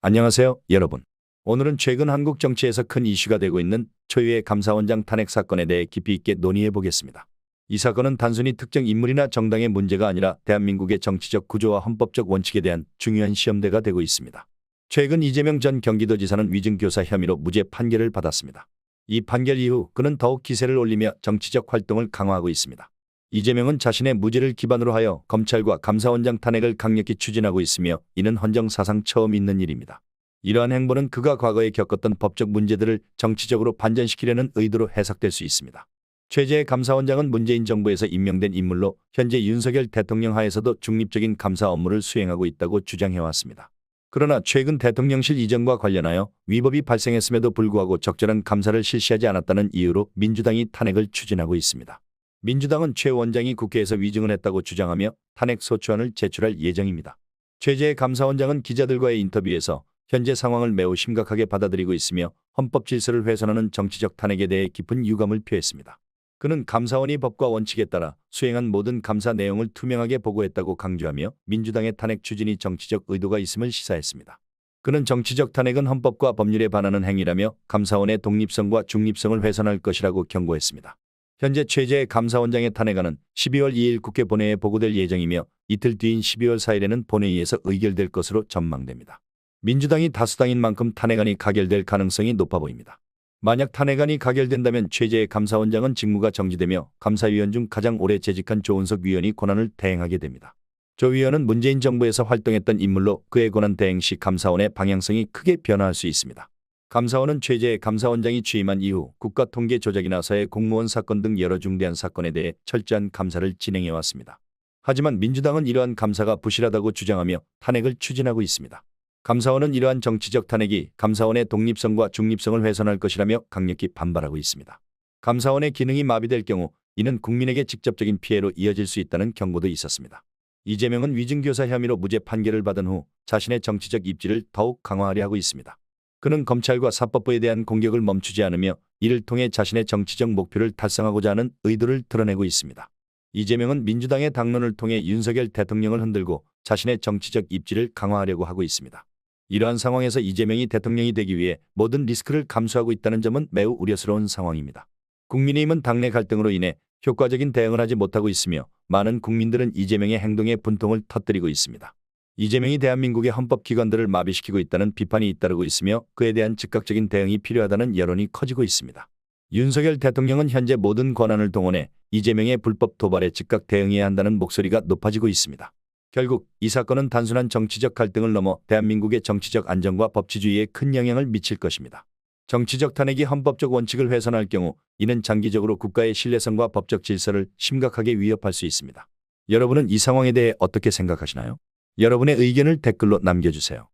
안녕하세요, 여러분. 오늘은 최근 한국 정치에서 큰 이슈가 되고 있는 초유의 감사원장 탄핵 사건에 대해 깊이 있게 논의해 보겠습니다. 이 사건은 단순히 특정 인물이나 정당의 문제가 아니라 대한민국의 정치적 구조와 헌법적 원칙에 대한 중요한 시험대가 되고 있습니다. 최근 이재명 전 경기도지사는 위증교사 혐의로 무죄 판결을 받았습니다. 이 판결 이후 그는 더욱 기세를 올리며 정치적 활동을 강화하고 있습니다. 이재명은 자신의 무죄를 기반으로 하여 검찰과 감사원장 탄핵을 강력히 추진하고 있으며 이는 헌정사상 처음 있는 일입니다. 이러한 행보는 그가 과거에 겪었던 법적 문제들을 정치적으로 반전시키려는 의도로 해석될 수 있습니다. 최재해 감사원장은 문재인 정부에서 임명된 인물로 현재 윤석열 대통령 하에서도 중립적인 감사 업무를 수행하고 있다고 주장해왔습니다. 그러나 최근 대통령실 이전과 관련하여 위법이 발생했음에도 불구하고 적절한 감사를 실시하지 않았다는 이유로 민주당이 탄핵을 추진하고 있습니다. 민주당은 최 원장이 국회에서 위증을 했다고 주장하며 탄핵 소추안을 제출할 예정입니다. 최재해 감사원장은 기자들과의 인터뷰에서 현재 상황을 매우 심각하게 받아들이고 있으며 헌법 질서를 훼손하는 정치적 탄핵에 대해 깊은 유감을 표했습니다. 그는 감사원이 법과 원칙에 따라 수행한 모든 감사 내용을 투명하게 보고했다고 강조하며 민주당의 탄핵 추진이 정치적 의도가 있음을 시사했습니다. 그는 정치적 탄핵은 헌법과 법률에 반하는 행위라며 감사원의 독립성과 중립성을 훼손할 것이라고 경고했습니다. 현재 최재해 감사원장의 탄핵안은 12월 2일 국회 본회의에 보고될 예정이며 이틀 뒤인 12월 4일에는 본회의에서 의결될 것으로 전망됩니다. 민주당이 다수당인 만큼 탄핵안이 가결될 가능성이 높아 보입니다. 만약 탄핵안이 가결된다면 최재해 감사원장은 직무가 정지되며 감사위원 중 가장 오래 재직한 조은석 위원이 권한을 대행하게 됩니다. 조 위원은 문재인 정부에서 활동했던 인물로 그의 권한 대행 시 감사원의 방향성이 크게 변화할 수 있습니다. 감사원은 최재해 감사원장이 취임한 이후 국가통계 조작이나 서해 공무원 사건 등 여러 중대한 사건에 대해 철저한 감사를 진행해왔습니다. 하지만 민주당은 이러한 감사가 부실하다고 주장하며 탄핵을 추진하고 있습니다. 감사원은 이러한 정치적 탄핵이 감사원의 독립성과 중립성을 훼손할 것이라며 강력히 반발하고 있습니다. 감사원의 기능이 마비될 경우 이는 국민에게 직접적인 피해로 이어질 수 있다는 경고도 있었습니다. 이재명은 위증교사 혐의로 무죄 판결을 받은 후 자신의 정치적 입지를 더욱 강화하려 하고 있습니다. 그는 검찰과 사법부에 대한 공격을 멈추지 않으며 이를 통해 자신의 정치적 목표를 달성하고자 하는 의도를 드러내고 있습니다. 이재명은 민주당의 당론을 통해 윤석열 대통령을 흔들고 자신의 정치적 입지를 강화하려고 하고 있습니다. 이러한 상황에서 이재명이 대통령이 되기 위해 모든 리스크를 감수하고 있다는 점은 매우 우려스러운 상황입니다. 국민의힘은 당내 갈등으로 인해 효과적인 대응을 하지 못하고 있으며 많은 국민들은 이재명의 행동에 분통을 터뜨리고 있습니다. 이재명이 대한민국의 헌법기관들을 마비시키고 있다는 비판이 잇따르고 있으며 그에 대한 즉각적인 대응이 필요하다는 여론이 커지고 있습니다. 윤석열 대통령은 현재 모든 권한을 동원해 이재명의 불법 도발에 즉각 대응해야 한다는 목소리가 높아지고 있습니다. 결국 이 사건은 단순한 정치적 갈등을 넘어 대한민국의 정치적 안정과 법치주의에 큰 영향을 미칠 것입니다. 정치적 탄핵이 헌법적 원칙을 훼손할 경우 이는 장기적으로 국가의 신뢰성과 법적 질서를 심각하게 위협할 수 있습니다. 여러분은 이 상황에 대해 어떻게 생각하시나요? 여러분의 의견을 댓글로 남겨주세요.